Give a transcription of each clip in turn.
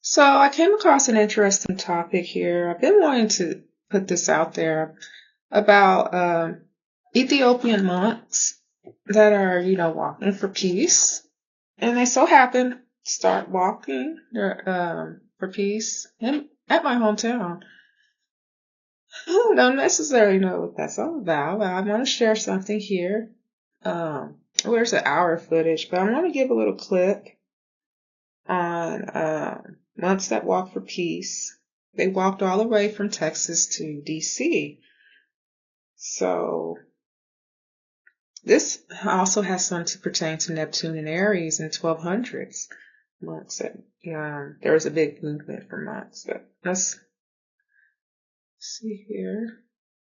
So I came across an interesting topic here. I've been wanting to put this out there about Ethiopian monks that are, walking for peace, and they so happen to start walking for peace at my hometown. I don't necessarily know what that's all about, but I want to share something here. Where's the hour footage? But I want to give a little clip on monks that walk for peace. They walked all the way from Texas to DC. So this also has something to pertain to Neptune and Aries in 1200s. Monks that there was a big movement for monks. But let's see here.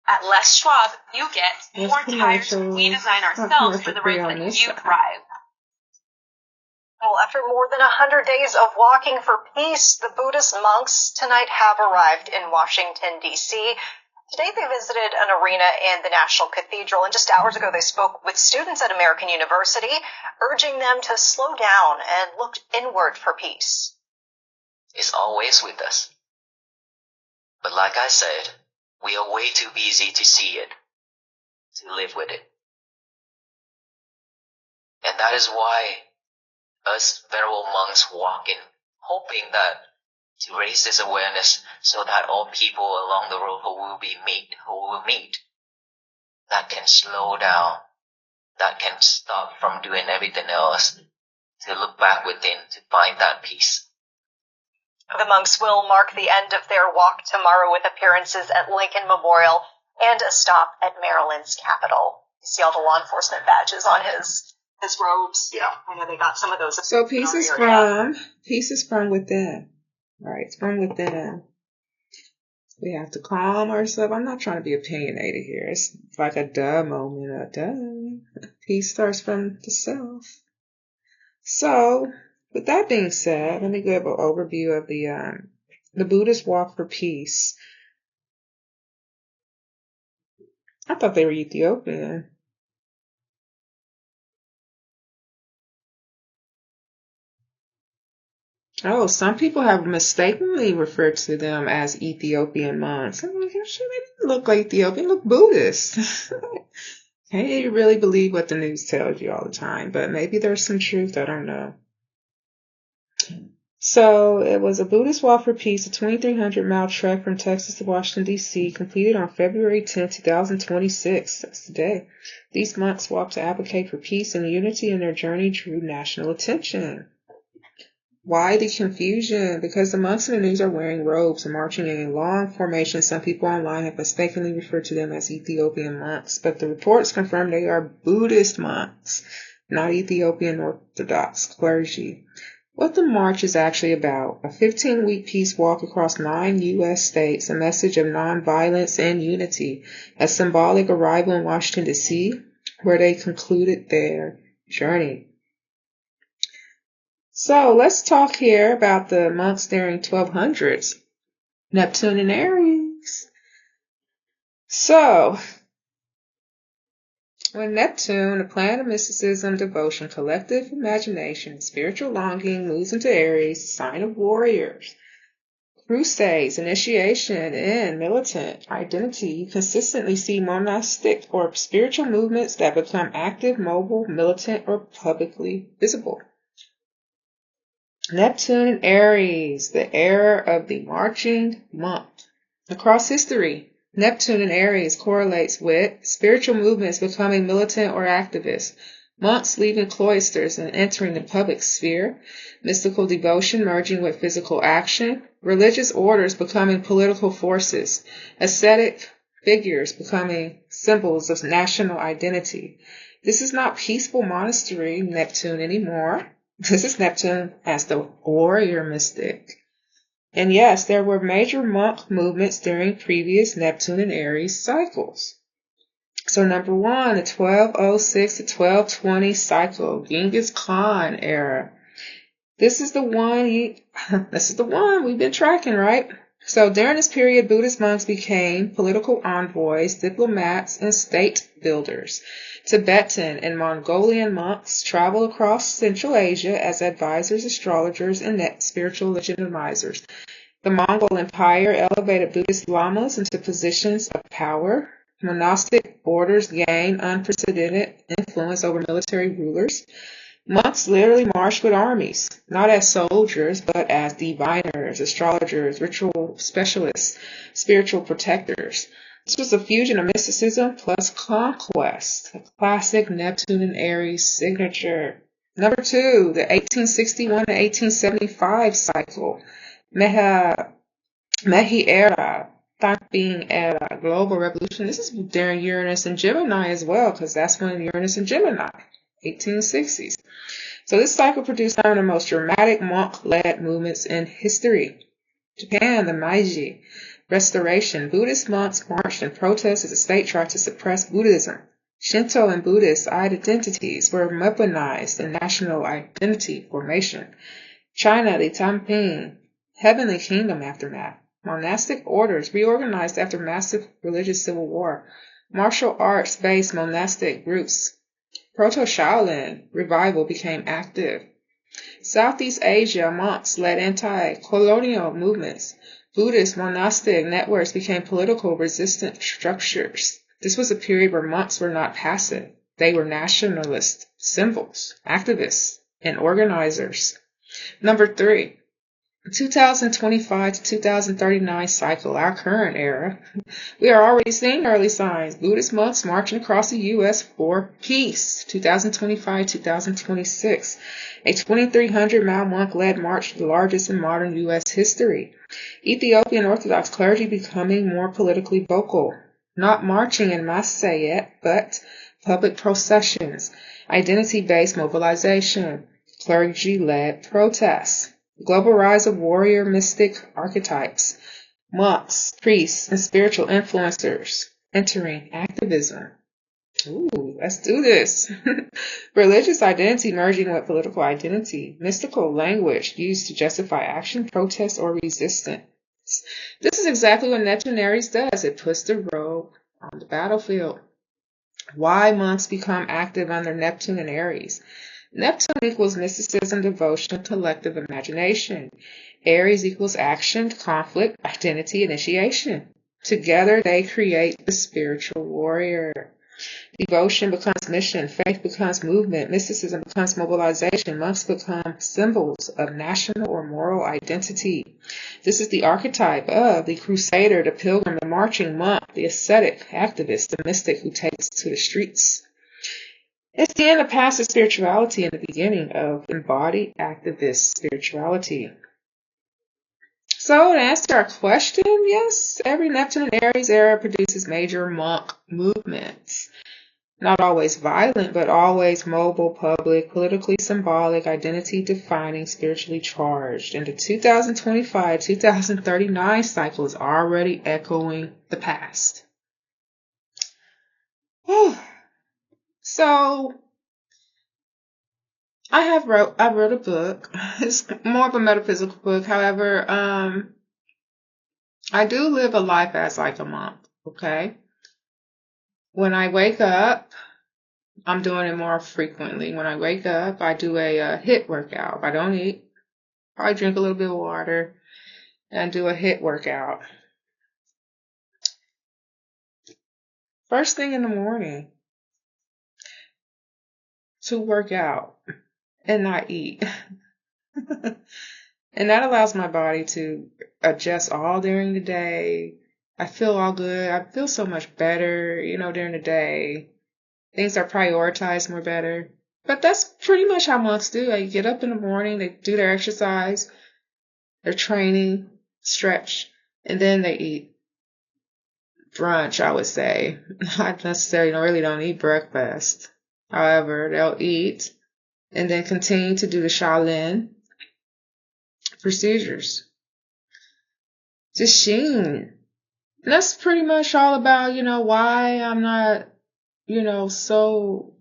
At Les Schwab, you get more tires we design ourselves for the race that you drive. Well, after more than 100 days of walking for peace, the Buddhist monks tonight have arrived in Washington, D.C. Today they visited an arena in the National Cathedral, and just hours ago they spoke with students at American University, urging them to slow down and look inward for peace. It's always with us. But like I said, we are way too busy to see it, to live with it. And that is why us venerable monks walk in, hoping that to raise this awareness so that all people along the road who will meet, that can slow down, that can stop from doing everything else, to look back within to find that peace. The monks will mark the end of their walk tomorrow with appearances at Lincoln Memorial and a stop at Maryland's Capitol. You see all the law enforcement badges on his robes. Yeah. I know they got some of those. So peace is from within. Right, it's from within. We have to calm ourselves. I'm not trying to be opinionated here. It's like a duh moment. Peace starts from the self. So, with that being said, let me give an overview of the Buddhist walk for peace. I thought they were Ethiopian. Oh, some people have mistakenly referred to them as Ethiopian monks. I'm like, sure, they didn't look like Ethiopian, look Buddhist. Can't you really believe what the news tells you all the time, but maybe there's some truth, I don't know. So it was a Buddhist walk for peace, a 2,300-mile trek from Texas to Washington, D.C., completed on February 10, 2026. That's today. These monks walked to advocate for peace and unity, and their journey drew national attention. Why the confusion? Because the monks in the news are wearing robes and marching in a long formation. Some people online have mistakenly referred to them as Ethiopian monks, but the reports confirm they are Buddhist monks, not Ethiopian Orthodox clergy. What the march is actually about: a 15-week peace walk across 9 U.S. states, a message of nonviolence and unity, a symbolic arrival in Washington, D.C., where they concluded their journey. So let's talk here about the monks during 1200s. Neptune and Aries. So, when Neptune, the planet of mysticism, devotion, collective imagination, spiritual longing, moves into Aries, sign of warriors, crusades, initiation, and militant identity, you consistently see monastic or spiritual movements that become active, mobile, militant, or publicly visible. Neptune and Aries, the era of the marching monk. Across history, Neptune and Aries correlates with spiritual movements becoming militant or activist, monks leaving cloisters and entering the public sphere, mystical devotion merging with physical action, religious orders becoming political forces, ascetic figures becoming symbols of national identity. This is not peaceful monastery Neptune anymore. This is Neptune as the warrior mystic. And yes, there were major monk movements during previous Neptune and Aries cycles. So number one, the 1206 to 1220 cycle, Genghis Khan era. This is the one we've been tracking, right? So during this period, Buddhist monks became political envoys, diplomats, and state builders. Tibetan and Mongolian monks traveled across Central Asia as advisors, astrologers, and spiritual legitimizers. The Mongol Empire elevated Buddhist lamas into positions of power. Monastic orders gained unprecedented influence over military rulers. Monks literally marched with armies, not as soldiers, but as diviners, astrologers, ritual specialists, spiritual protectors. This was a fusion of mysticism plus conquest, a classic Neptune and Aries signature. Number 2, the 1861 to 1875 cycle. Mehi Era, Taiping Era, Global Revolution. This is during Uranus and Gemini as well, because that's when Uranus and Gemini, 1860s. So this cycle produced some of the most dramatic monk-led movements in history. Japan, the Meiji Restoration. Buddhist monks marched in protest as the state tried to suppress Buddhism. Shinto and Buddhist identities were weaponized in national identity formation. China, the Taiping Heavenly Kingdom aftermath. Monastic orders reorganized after massive religious civil war. Martial arts-based monastic groups. Proto-Shaolin revival became active. Southeast Asia monks led anti-colonial movements. Buddhist monastic networks became political resistant structures. This was a period where monks were not passive. They were nationalist symbols, activists, and organizers. Number 3, 2025 to 2039 cycle, our current era. We are already seeing early signs. Buddhist monks marching across the U.S. for peace. 2025-2026. A 2,300-mile monk-led march, the largest in modern U.S. history. Ethiopian Orthodox clergy becoming more politically vocal. Not marching in masse yet, but public processions. Identity-based mobilization. Clergy-led protests. Global rise of warrior mystic archetypes. Monks, priests, and spiritual influencers entering activism. Ooh, let's do this. Religious identity merging with political identity. Mystical language used to justify action, protest, or resistance. This is exactly what Neptune Aries does. It puts the robe on the battlefield. Why monks become active under Neptune and Aries? Neptune equals mysticism, devotion, collective imagination. Aries equals action, conflict, identity, initiation. Together they create the spiritual warrior. Devotion becomes mission, faith becomes movement, mysticism becomes mobilization, monks become symbols of national or moral identity. This is the archetype of the crusader, the pilgrim, the marching monk, the ascetic activist, the mystic who takes to the streets. It's the end of passive spirituality and the beginning of embodied activist spirituality. So to answer our question, yes, every Neptune and Aries era produces major monk movements. Not always violent, but always mobile, public, politically symbolic, identity-defining, spiritually charged. And the 2025-2039 cycle is already echoing the past. So I wrote a book. It's more of a metaphysical book. However, I do live a life as like a monk. Okay. When I wake up, I'm doing it more frequently. When I wake up, I do a HIIT workout. If I don't eat, I drink a little bit of water and do a HIIT workout. First thing in the morning to work out and not eat. And that allows my body to adjust all during the day. I feel all good. I feel so much better, during the day. Things are prioritized more better. But that's pretty much how monks do. They get up in the morning, they do their exercise, their training, stretch, and then they eat brunch, I would say. Not necessarily, really don't eat breakfast. However, they'll eat and then continue to do the Shaolin procedures. Jishin. That's pretty much all about, why I'm not, so,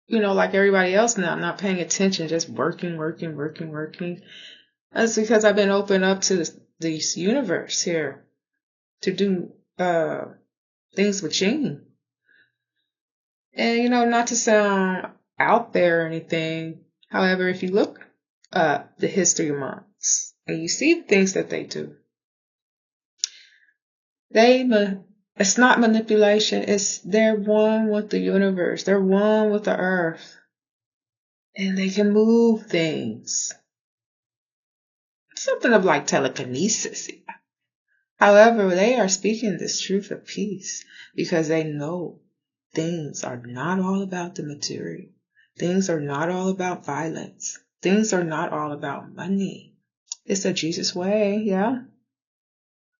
like everybody else now. I'm not paying attention, just working. That's because I've been open up to this universe here to do things with Gene. And, not to sound out there or anything, however, if you look up the history of monks and you see the things that they do, it's not manipulation, they're one with the universe, they're one with the earth, and they can move things. Something of like telekinesis. However, they are speaking this truth of peace because they know things are not all about the material. Things are not all about violence. Things are not all about money. It's the Jesus way, yeah.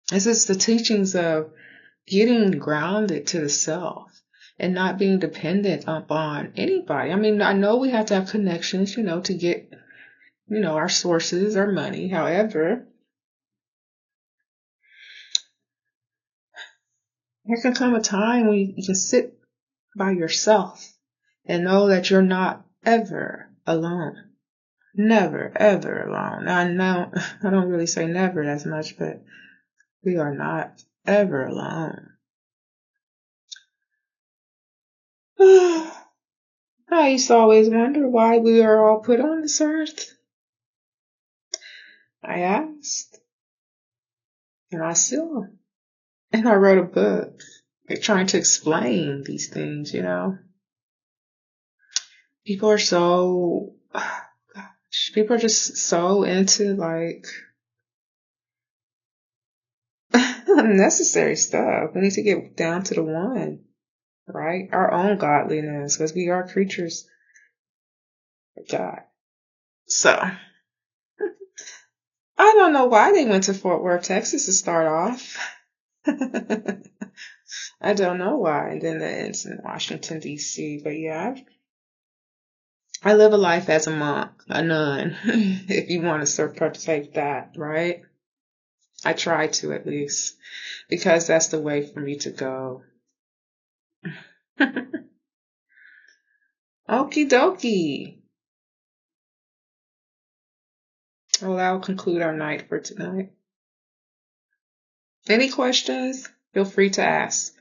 This is the teachings of getting grounded to the self and not being dependent upon anybody. I mean, I know we have to have connections, to get, our sources, our money. However, there can come a time when you can sit by yourself and know that you're not ever alone. Never, ever alone. I know I don't really say never as much, but we are not ever alone. I used to always wonder why we are all put on this earth. I asked. And I still. And I wrote a book trying to explain these things, People are so, people are just so into like unnecessary stuff. We need to get down to the one, right? Our own godliness, because we are creatures of God. So, I don't know why they went to Fort Worth, Texas to start off. I don't know why. And then it's in Washington, D.C. But yeah, I live a life as a monk, a nun, if you want to partake that, right? I try to at least, because that's the way for me to go. Okie dokie. Well, that will conclude our night for tonight. Any questions? Feel free to ask.